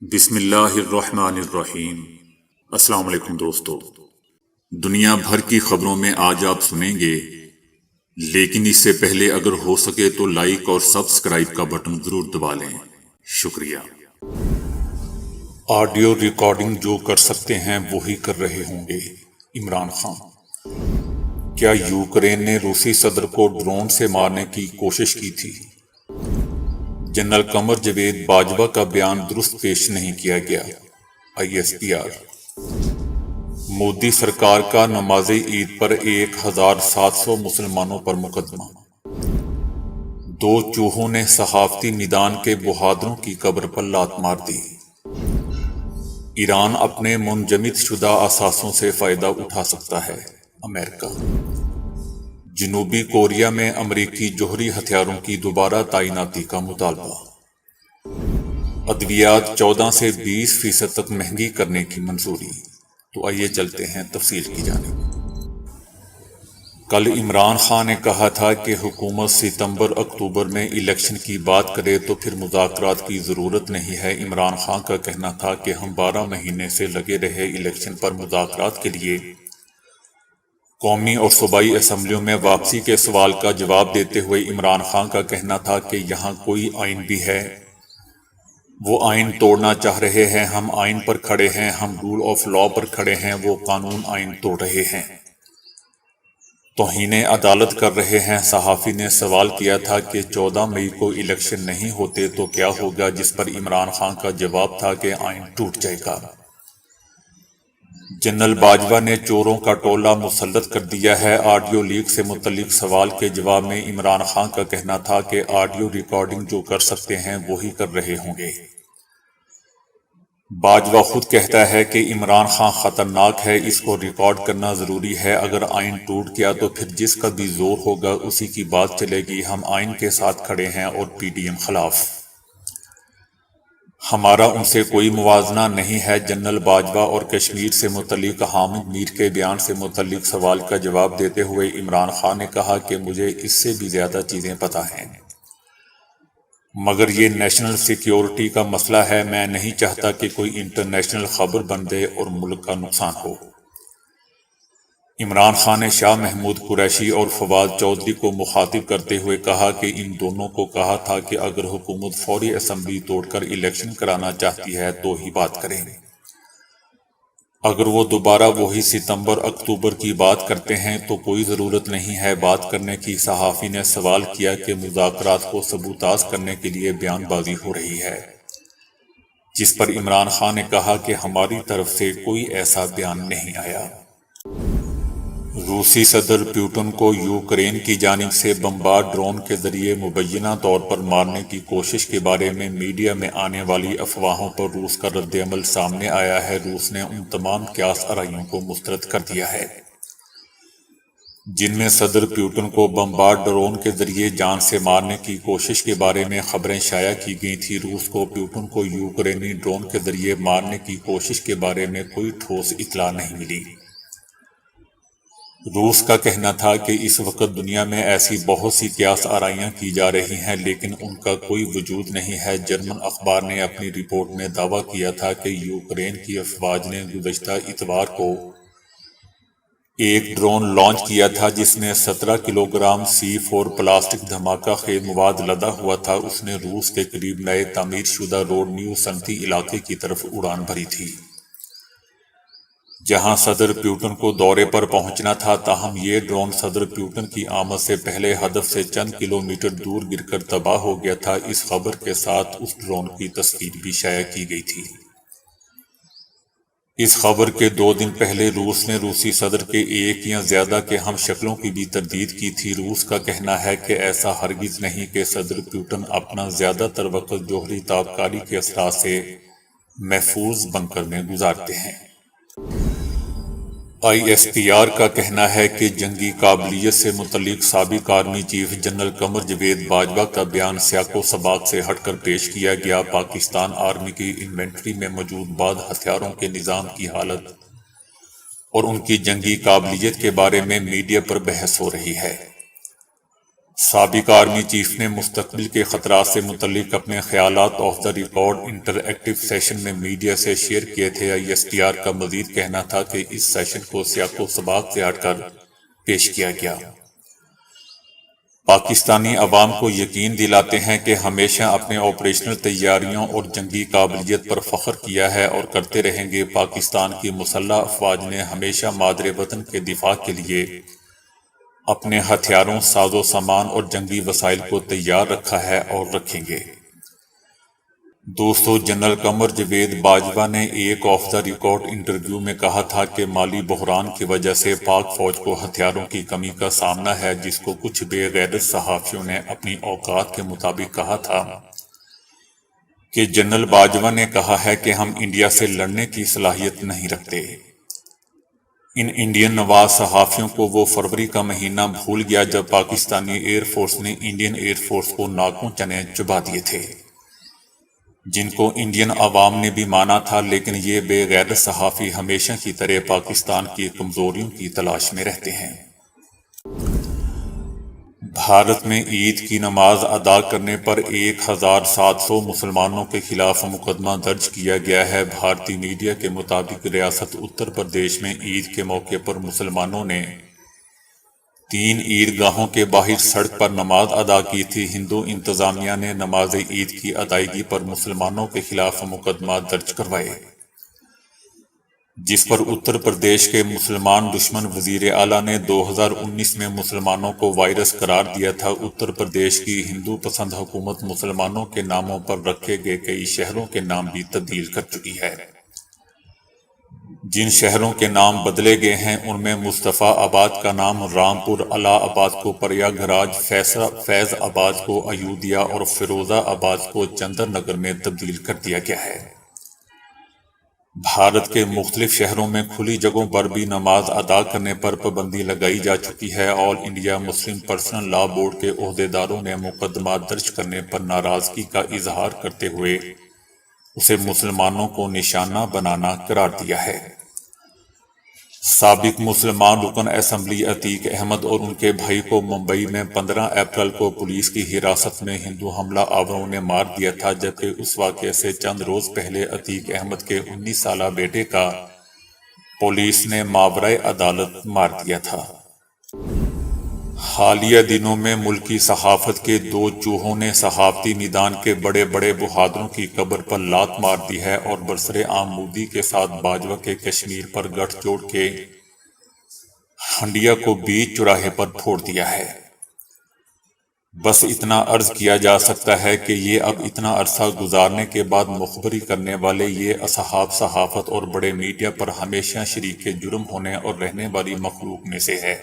بسم اللہ الرحمن الرحیم۔ السلام علیکم دوستو، دنیا بھر کی خبروں میں آج آپ سنیں گے، لیکن اس سے پہلے اگر ہو سکے تو لائک اور سبسکرائب کا بٹن ضرور دبا لیں۔ شکریہ۔ آڈیو ریکارڈنگ جو کر سکتے ہیں وہی کر رہے ہوں گے۔ عمران خان۔ کیا یوکرین نے روسی صدر کو ڈرون سے مارنے کی کوشش کی تھی؟ جنرل قمر جاوید باجوہ کا بیان درست پیش نہیں کیا گیا۔ ISPR۔ مودی سرکار کا نماز عید پر 1700 مسلمانوں پر مقدمہ۔ 2 چوہوں نے صحافتی میدان کے بہادروں کی قبر پر لات مار دی۔ ایران اپنے منجمد شدہ اثاثوں سے فائدہ اٹھا سکتا ہے۔ امریکہ۔ جنوبی کوریا میں امریکی جوہری ہتھیاروں کی دوبارہ تعیناتی کا مطالبہ۔ ادویات 14 سے 20% تک مہنگی کرنے کی منظوری۔ تو آئیے چلتے ہیں تفصیل کی جانب۔ کل عمران خان نے کہا تھا کہ حکومت ستمبر اکتوبر میں الیکشن کی بات کرے تو پھر مذاکرات کی ضرورت نہیں ہے۔ عمران خان کا کہنا تھا کہ ہم 12 مہینے سے لگے رہے الیکشن پر مذاکرات کے لیے۔ قومی اور صوبائی اسمبلیوں میں واپسی کے سوال کا جواب دیتے ہوئے عمران خان کا کہنا تھا کہ یہاں کوئی آئین بھی ہے، وہ آئین توڑنا چاہ رہے ہیں، ہم آئین پر کھڑے ہیں، ہم رول آف لا پر کھڑے ہیں، وہ قانون آئین توڑ رہے ہیں، توہین عدالت کر رہے ہیں۔ صحافی نے سوال کیا تھا کہ 14 مئی کو الیکشن نہیں ہوتے تو کیا ہوگا، جس پر عمران خان کا جواب تھا کہ آئین ٹوٹ جائے گا۔ جنرل باجوہ نے چوروں کا ٹولہ مسلط کر دیا ہے۔ آڈیو لیک سے متعلق سوال کے جواب میں عمران خان کا کہنا تھا کہ آڈیو ریکارڈنگ جو کر سکتے ہیں وہی کر رہے ہوں گے۔ باجوہ خود کہتا ہے کہ عمران خان خطرناک ہے، اس کو ریکارڈ کرنا ضروری ہے، اگر آئین ٹوٹ گیا تو پھر جس کا بھی زور ہوگا اسی کی بات چلے گی، ہم آئین کے ساتھ کھڑے ہیں اور PDM خلاف، ہمارا ان سے کوئی موازنہ نہیں ہے۔ جنرل باجوہ اور کشمیر سے متعلق حامد میر کے بیان سے متعلق سوال کا جواب دیتے ہوئے عمران خان نے کہا کہ مجھے اس سے بھی زیادہ چیزیں پتہ ہیں، مگر یہ نیشنل سیکیورٹی کا مسئلہ ہے، میں نہیں چاہتا کہ کوئی انٹرنیشنل خبر بن دے اور ملک کا نقصان ہو۔ عمران خان نے شاہ محمود قریشی اور فواد چودھری کو مخاطب کرتے ہوئے کہا کہ ان دونوں کو کہا تھا کہ اگر حکومت فوری اسمبلی توڑ کر الیکشن کرانا چاہتی ہے تو ہی بات کریں، اگر وہ دوبارہ وہی ستمبر اکتوبر کی بات کرتے ہیں تو کوئی ضرورت نہیں ہے بات کرنے کی۔ صحافی نے سوال کیا کہ مذاکرات کو سبوتاژ کرنے کے لیے بیان بازی ہو رہی ہے، جس پر عمران خان نے کہا کہ ہماری طرف سے کوئی ایسا بیان نہیں آیا۔ روسی صدر پیوٹن کو یوکرین کی جانب سے بمبار ڈرون کے ذریعے مبینہ طور پر مارنے کی کوشش کے بارے میں میڈیا میں آنے والی افواہوں پر روس کا رد عمل سامنے آیا ہے۔ روس نے ان تمام قیاس آرائیوں کو مسترد کر دیا ہے جن میں صدر پیوٹن کو بمبار ڈرون کے ذریعے جان سے مارنے کی کوشش کے بارے میں خبریں شائع کی گئی تھیں۔ روس کو پیوٹن کو یوکرینی ڈرون کے ذریعے مارنے کی کوشش کے بارے میں کوئی ٹھوس اطلاع نہیں ملی۔ روس کا کہنا تھا کہ اس وقت دنیا میں ایسی بہت سی قیاس آرائیاں کی جا رہی ہیں لیکن ان کا کوئی وجود نہیں ہے۔ جرمن اخبار نے اپنی رپورٹ میں دعویٰ کیا تھا کہ یوکرین کی افواج نے گزشتہ اتوار کو ایک ڈرون لانچ کیا تھا جس میں 17 کلو گرام C4 پلاسٹک دھماکہ خیز مواد لدا ہوا تھا۔ اس نے روس کے قریب نئے تعمیر شدہ روڈ نیو صنعتی علاقے کی طرف اڑان بھری تھی جہاں صدر پیوٹن کو دورے پر پہنچنا تھا، تاہم یہ ڈرون صدر پیوٹن کی آمد سے پہلے ہدف سے چند کلومیٹر دور گر کر تباہ ہو گیا تھا۔ اس خبر کے ساتھ اس ڈرون کی تصویر بھی شائع کی گئی تھی۔ اس خبر کے 2 دن پہلے روس نے روسی صدر کے ایک یا زیادہ کے ہم شکلوں کی بھی تردید کی تھی۔ روس کا کہنا ہے کہ ایسا ہرگز نہیں کہ صدر پیوٹن اپنا زیادہ تر وقت جوہری تابکاری کے اثرات سے محفوظ بنکر میں گزارتے ہیں۔ ISPR کا کہنا ہے کہ جنگی قابلیت سے متعلق سابق army chief general Qamar Javed Bajwa کا بیان سیاق و سباق سے ہٹ کر پیش کیا گیا۔ پاکستان آرمی کی انوینٹری میں موجود بعض ہتھیاروں کے نظام کی حالت اور ان کی جنگی قابلیت کے بارے میں میڈیا پر بحث ہو رہی ہے۔ سابق آرمی چیف نے مستقبل کے خطرات سے متعلق اپنے خیالات of the record inter-active session میں میڈیا سے شیئر کیے تھے۔ ISTR کا مزید کہنا تھا کہ اس سیشن کو سیاق و سباق سے ہٹ کر پیش کیا گیا۔ پاکستانی عوام کو یقین دلاتے ہیں کہ ہمیشہ اپنے آپریشنل تیاریوں اور جنگی قابلیت پر فخر کیا ہے اور کرتے رہیں گے۔ پاکستان کی مسلح افواج نے ہمیشہ مادر وطن کے دفاع کے لیے اپنے ہتھیاروں، ساز و سامان اور جنگی وسائل کو تیار رکھا ہے اور رکھیں گے۔ دوستو، جنرل قمر جاوید باجوہ نے ایک آف دا ریکارڈ انٹرویو میں کہا تھا کہ مالی بحران کی وجہ سے پاک فوج کو ہتھیاروں کی کمی کا سامنا ہے، جس کو کچھ بے غیرت صحافیوں نے اپنی اوقات کے مطابق کہا تھا کہ جنرل باجوہ نے کہا ہے کہ ہم انڈیا سے لڑنے کی صلاحیت نہیں رکھتے۔ ان انڈین نواز صحافیوں کو وہ فروری کا مہینہ بھول گیا جب پاکستانی ایئر فورس نے انڈین ایئر فورس کو ناکوں چنے چبا دیے تھے، جن کو انڈین عوام نے بھی مانا تھا، لیکن یہ بے غیرت صحافی ہمیشہ کی طرح پاکستان کی کمزوریوں کی تلاش میں رہتے ہیں۔ بھارت میں عید کی نماز ادا کرنے پر 1700 مسلمانوں کے خلاف مقدمہ درج کیا گیا ہے۔ بھارتی میڈیا کے مطابق ریاست اتر پردیش میں عید کے موقع پر مسلمانوں نے 3 عیدگاہوں کے باہر سڑک پر نماز ادا کی تھی۔ ہندو انتظامیہ نے نماز عید کی ادائیگی پر مسلمانوں کے خلاف مقدمہ درج کروائے، جس پر اتر پردیش کے مسلمان دشمن وزیر اعلیٰ نے 2019 میں مسلمانوں کو وائرس قرار دیا تھا۔ اتر پردیش کی ہندو پسند حکومت مسلمانوں کے ناموں پر رکھے گئے کئی شہروں کے نام بھی تبدیل کر چکی ہے۔ جن شہروں کے نام بدلے گئے ہیں ان میں مصطفیٰ آباد کا نام رامپور، الہ آباد کو پریاگ راج، فیض آباد کو ایودھیا اور فیروزہ آباد کو چندر نگر میں تبدیل کر دیا گیا ہے۔ بھارت کے مختلف شہروں میں کھلی جگہوں پر بھی نماز ادا کرنے پر پابندی لگائی جا چکی ہے۔ آل انڈیا مسلم پرسنل لا بورڈ کے عہدیداروں نے مقدمہ درج کرنے پر ناراضگی کا اظہار کرتے ہوئے اسے مسلمانوں کو نشانہ بنانا قرار دیا ہے۔ سابق مسلمان رکن اسمبلی عتیق احمد اور ان کے بھائی کو ممبئی میں 15 اپریل کو پولیس کی حراست میں ہندو حملہ آوروں نے مار دیا تھا، جبکہ اس واقعے سے چند روز پہلے عتیق احمد کے 19 سالہ بیٹے کا پولیس نے ماورائے عدالت مار دیا تھا۔ حالیہ دنوں میں ملکی صحافت کے 2 چوہوں نے صحافتی میدان کے بڑے بڑے بہادروں کی قبر پر لات مار دی ہے اور برسرعام مودی کے ساتھ باجوہ کے کشمیر پر گٹھ جوڑ کے ہنڈیا کو بیچ چوراہے پر پھوڑ دیا ہے۔ بس اتنا عرض کیا جا سکتا ہے کہ یہ اب اتنا عرصہ گزارنے کے بعد مخبری کرنے والے یہ اصحاب صحافت اور بڑے میڈیا پر ہمیشہ شریک جرم ہونے اور رہنے والی مخلوق میں سے ہے۔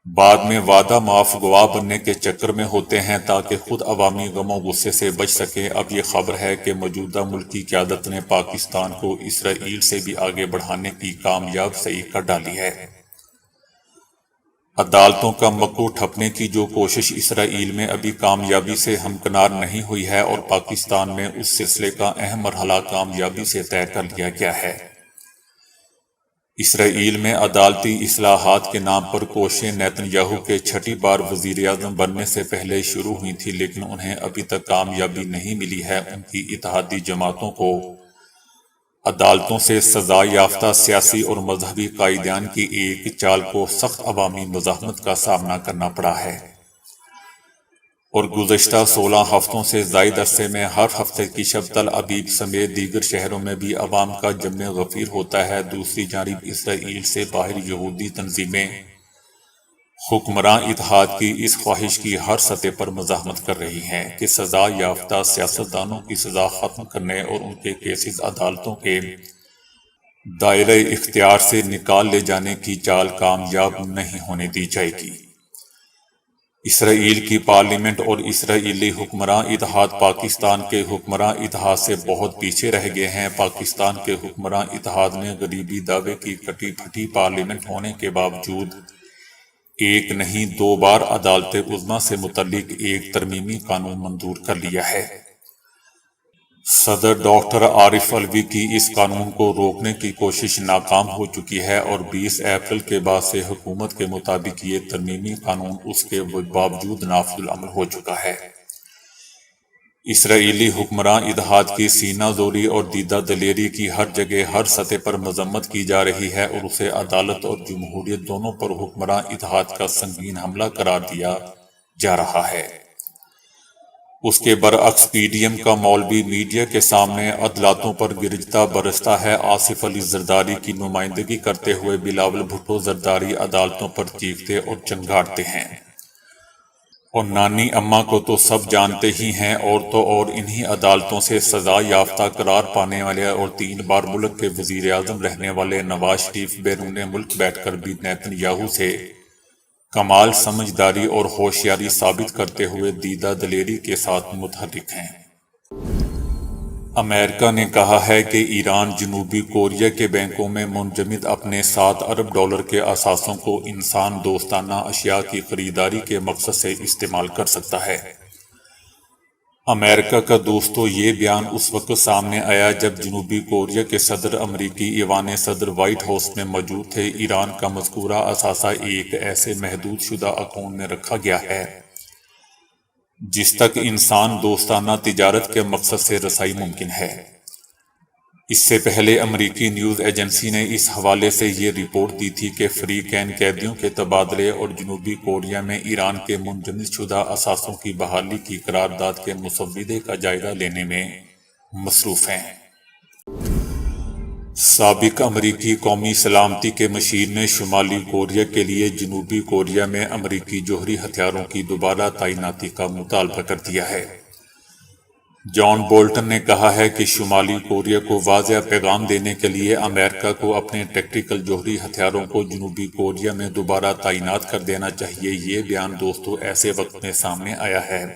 بعد میں وعدہ معاف گواہ بننے کے چکر میں ہوتے ہیں تاکہ خود عوامی غم و غصے سے بچ سکے۔ اب یہ خبر ہے کہ موجودہ ملکی قیادت نے پاکستان کو اسرائیل سے بھی آگے بڑھانے کی کامیاب صحیح کر ڈالی ہے۔ عدالتوں کا مکرو ٹھپنے کی جو کوشش اسرائیل میں ابھی کامیابی سے ہمکنار نہیں ہوئی ہے، اور پاکستان میں اس سلسلے کا اہم مرحلہ کامیابی سے طے کر لیا گیا ہے۔ اسرائیل میں عدالتی اصلاحات کے نام پر کوششیں نیتن یاہو کے 6ٹھی بار وزیر اعظم بننے سے پہلے شروع ہوئی تھی، لیکن انہیں ابھی تک کامیابی نہیں ملی ہے۔ ان کی اتحادی جماعتوں کو عدالتوں سے سزا یافتہ سیاسی اور مذہبی قائدین کی ایک چال کو سخت عوامی مزاحمت کا سامنا کرنا پڑا ہے، اور گزشتہ 16 ہفتوں سے زائد عرصے میں ہر ہفتے کی شب تل ابیب سمیت دیگر شہروں میں بھی عوام کا جم غفیر ہوتا ہے۔ دوسری جانب اسرائیل سے باہر یہودی تنظیمیں حکمراں اتحاد کی اس خواہش کی ہر سطح پر مزاحمت کر رہی ہیں کہ سزا یافتہ سیاستدانوں کی سزا ختم کرنے اور ان کے کیسز عدالتوں کے دائرہ اختیار سے نکال لے جانے کی چال کامیاب نہیں ہونے دی جائے گی۔ اسرائیل کی پارلیمنٹ اور اسرائیلی حکمراں اتحاد پاکستان کے حکمراں اتحاد سے بہت پیچھے رہ گئے ہیں۔ پاکستان کے حکمراں اتحاد نے غریبی دعوے کی کٹی پھٹی پارلیمنٹ ہونے کے باوجود ایک نہیں 2 بار عدالت عظمیٰ سے متعلق ایک ترمیمی قانون منظور کر لیا ہے۔ صدر ڈاکٹر عارف علوی کی اس قانون کو روکنے کی کوشش ناکام ہو چکی ہے اور 20 اپریل کے بعد سے حکومت کے مطابق یہ ترمیمی قانون اس کے باوجود نافذ العمل ہو چکا ہے۔ اسرائیلی حکمران اتحاد کی سینہ زوری اور دیدہ دلیری کی ہر جگہ ہر سطح پر مذمت کی جا رہی ہے اور اسے عدالت اور جمہوریت دونوں پر حکمران اتحاد کا سنگین حملہ قرار دیا جا رہا ہے۔ اس کے برعکس پی ڈی ایم کا مولوی میڈیا کے سامنے عدالتوں پر گرجتا برستا ہے۔ آصف علی زرداری کی نمائندگی کرتے ہوئے بلاول بھٹو زرداری عدالتوں پر چیختے اور چنگھاڑتے ہیں، اور نانی اماں کو تو سب جانتے ہی ہیں، اور تو اور انہی عدالتوں سے سزا یافتہ قرار پانے والے اور 3 بار ملک کے وزیر اعظم رہنے والے نواز شریف بیرون ملک بیٹھ کر بھی نیتن یاہو سے کمال سمجھداری اور ہوشیاری ثابت کرتے ہوئے دیدہ دلیری کے ساتھ متحرک ہیں۔ امریکہ نے کہا ہے کہ ایران جنوبی کوریا کے بینکوں میں منجمد اپنے 7 ارب ڈالر کے اثاثوں کو انسان دوستانہ اشیاء کی خریداری کے مقصد سے استعمال کر سکتا ہے۔ امریکہ کا دوستو، یہ بیان اس وقت سامنے آیا جب جنوبی کوریا کے صدر امریکی ایوان صدر وائٹ ہاؤس میں موجود تھے۔ ایران کا مذکورہ اثاثہ ایک ایسے محدود شدہ اکاؤنٹ میں رکھا گیا ہے جس تک انسان دوستانہ تجارت کے مقصد سے رسائی ممکن ہے۔ اس سے پہلے امریکی نیوز ایجنسی نے اس حوالے سے یہ رپورٹ دی تھی کہ فری کین قیدیوں کے تبادلے اور جنوبی کوریا میں ایران کے منجمد شدہ اثاثوں کی بحالی کی قرارداد کے مسودے کا جائزہ لینے میں مصروف ہیں۔ سابق امریکی قومی سلامتی کے مشیر نے شمالی کوریا کے لیے جنوبی کوریا میں امریکی جوہری ہتھیاروں کی دوبارہ تعیناتی کا مطالبہ کر دیا ہے۔ جان بولٹن نے کہا ہے کہ شمالی کوریا کو واضح پیغام دینے کے لیے امریکہ کو اپنے ٹیکٹیکل جوہری ہتھیاروں کو جنوبی کوریا میں دوبارہ تعینات کر دینا چاہیے۔ یہ بیان دوستو ایسے وقت میں سامنے آیا ہے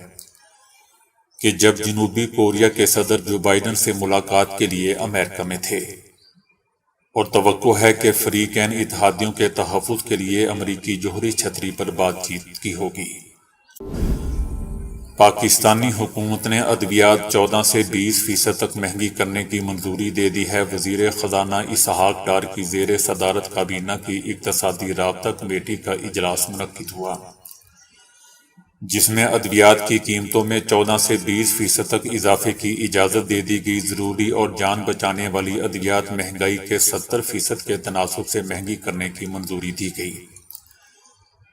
کہ جب جنوبی کوریا کے صدر جو بائیڈن سے ملاقات کے لیے امریکہ میں تھے، اور توقع ہے کہ فری کین اتحادیوں کے تحفظ کے لیے امریکی جوہری چھتری پر بات چیت کی ہوگی۔ پاکستانی حکومت نے ادویات 14 سے 20% تک مہنگی کرنے کی منظوری دے دی ہے۔ وزیر خزانہ اسحاق ڈار کی زیر صدارت کابینہ کی اقتصادی رابطہ کمیٹی کا اجلاس منعقد ہوا، جس میں ادویات کی قیمتوں میں 14 سے 20% تک اضافے کی اجازت دے دی گئی۔ ضروری اور جان بچانے والی ادویات مہنگائی کے 70% کے تناسب سے مہنگی کرنے کی منظوری دی گئی۔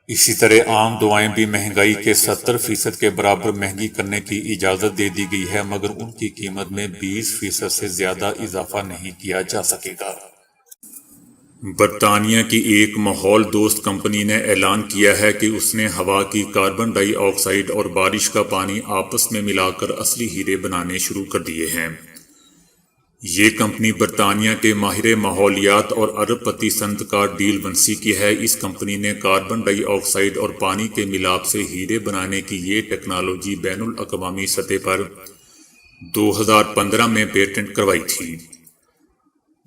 اسی طرح عام دوائیں بھی مہنگائی کے 70% کے برابر مہنگی کرنے کی اجازت دے دی گئی ہے، مگر ان کی قیمت میں 20% سے زیادہ اضافہ نہیں کیا جا سکے گا۔ برطانیہ کی ایک ماحول دوست کمپنی نے اعلان کیا ہے کہ اس نے ہوا کی کاربن ڈائی آکسائیڈ اور بارش کا پانی آپس میں ملا کر اصلی ہیرے بنانے شروع کر دیے ہیں۔ یہ کمپنی برطانیہ کے ماہر ماحولیات اور ارب پتی صنعت کار ڈیل ونسی کی ہے۔ اس کمپنی نے کاربن ڈائی آکسائیڈ اور پانی کے ملاپ سے ہیرے بنانے کی یہ ٹیکنالوجی بین الاقوامی سطح پر 2015 میں پیٹنٹ کروائی تھی۔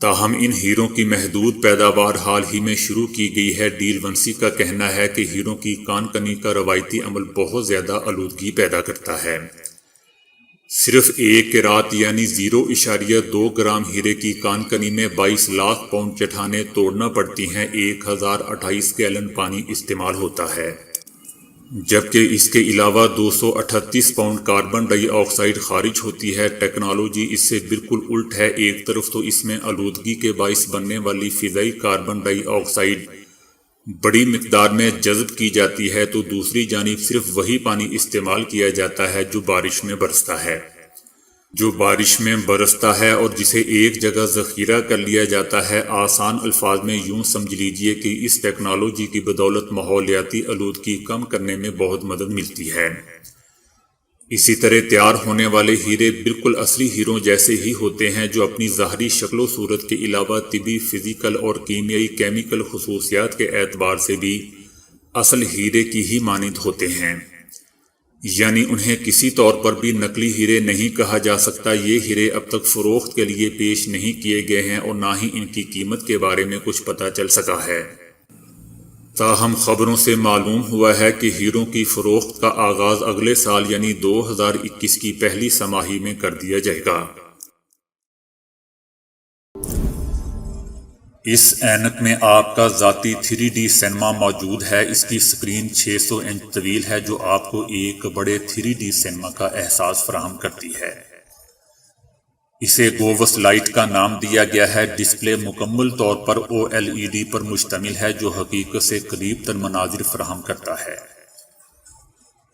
تاہم ان ہیروں کی محدود پیداوار حال ہی میں شروع کی گئی ہے۔ ڈیل ونسی کا کہنا ہے کہ ہیروں کی کان کنی کا روایتی عمل بہت زیادہ آلودگی پیدا کرتا ہے۔ صرف ایک کیرات یعنی 0.2 گرام ہیرے کی کان کنی میں 22 لاکھ پاؤنڈ چٹانیں توڑنا پڑتی ہیں۔ 1028 گیلن پانی استعمال ہوتا ہے، جبکہ اس کے علاوہ 238 پاؤنڈ کاربن ڈائی آکسائیڈ خارج ہوتی ہے۔ ٹیکنالوجی اس سے بالکل الٹ ہے۔ ایک طرف تو اس میں آلودگی کے باعث بننے والی فضائی کاربن ڈائی آکسائیڈ بڑی مقدار میں جذب کی جاتی ہے، تو دوسری جانب صرف وہی پانی استعمال کیا جاتا ہے جو بارش میں برستا ہے اور جسے ایک جگہ ذخیرہ کر لیا جاتا ہے۔ آسان الفاظ میں یوں سمجھ لیجئے کہ اس ٹیکنالوجی کی بدولت ماحولیاتی آلودگی کم کرنے میں بہت مدد ملتی ہے۔ اسی طرح تیار ہونے والے ہیرے بالکل اصلی ہیروں جیسے ہی ہوتے ہیں، جو اپنی ظاہری شکل و صورت کے علاوہ طبی، فزیکل اور کیمیائی کیمیکل خصوصیات کے اعتبار سے بھی اصل ہیرے کی ہی مانند ہوتے ہیں۔ یعنی انہیں کسی طور پر بھی نقلی ہیرے نہیں کہا جا سکتا۔ یہ ہیرے اب تک فروخت کے لیے پیش نہیں کیے گئے ہیں اور نہ ہی ان کی قیمت کے بارے میں کچھ پتہ چل سکا ہے۔ تاہم خبروں سے معلوم ہوا ہے کہ ہیروں کی فروخت کا آغاز اگلے سال یعنی 2021 کی پہلی سماہی میں کر دیا جائے گا۔ اس اینک میں آپ کا ذاتی 3D سینما موجود ہے۔ اس کی سکرین 600 انچ طویل ہے جو آپ کو ایک بڑے 3D سینما کا احساس فراہم کرتی ہے۔ اسے گووس لائٹ کا نام دیا گیا ہے۔ ڈسپلے مکمل طور پر OLED پر مشتمل ہے جو حقیقت سے قریب تر مناظر فراہم کرتا ہے۔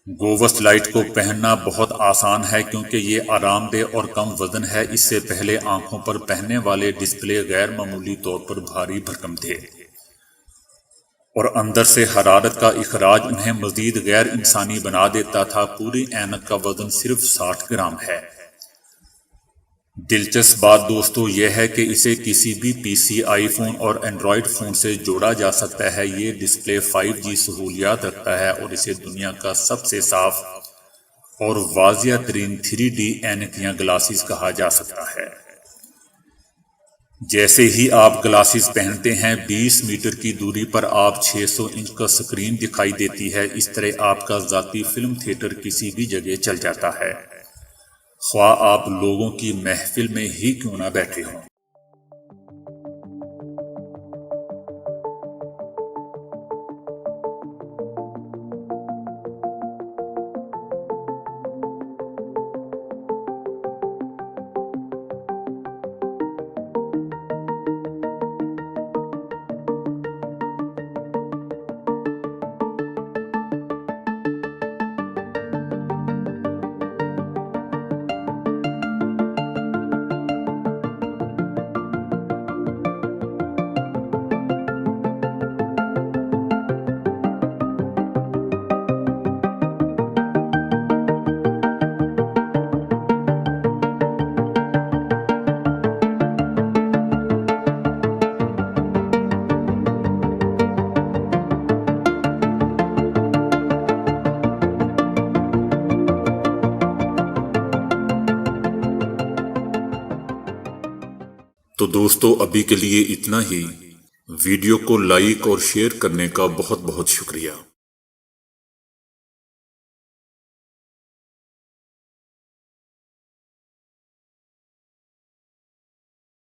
گووس لائٹ کو پہننا بہت آسان ہے کیونکہ یہ آرام دہ اور کم وزن ہے۔ اس سے پہلے آنکھوں پر پہننے والے ڈسپلے غیر معمولی طور پر بھاری بھرکم تھے اور اندر سے حرارت کا اخراج انہیں مزید غیر انسانی بنا دیتا تھا۔ پوری اینک کا وزن صرف 60 گرام ہے۔ دلچسپ بات دوستو یہ ہے کہ اسے کسی بھی PC، آئی فون اور اینڈرائیڈ فون سے جوڑا جا سکتا ہے۔ یہ ڈسپلے 5G سہولیات رکھتا ہے اور اسے دنیا کا سب سے صاف اور واضح ترین 3D اینک یا گلاسز کہا جا سکتا ہے۔ جیسے ہی آپ گلاسز پہنتے ہیں 20 میٹر کی دوری پر آپ 600 انچ کا سکرین دکھائی دیتی ہے۔ اس طرح آپ کا ذاتی فلم تھیٹر کسی بھی جگہ چل جاتا ہے، خواہ آپ لوگوں کی محفل میں ہی کیوں نہ بیٹھے ہوں۔ تو دوستو ابھی کے لیے اتنا ہی۔ ویڈیو کو لائک اور شیئر کرنے کا بہت بہت شکریہ۔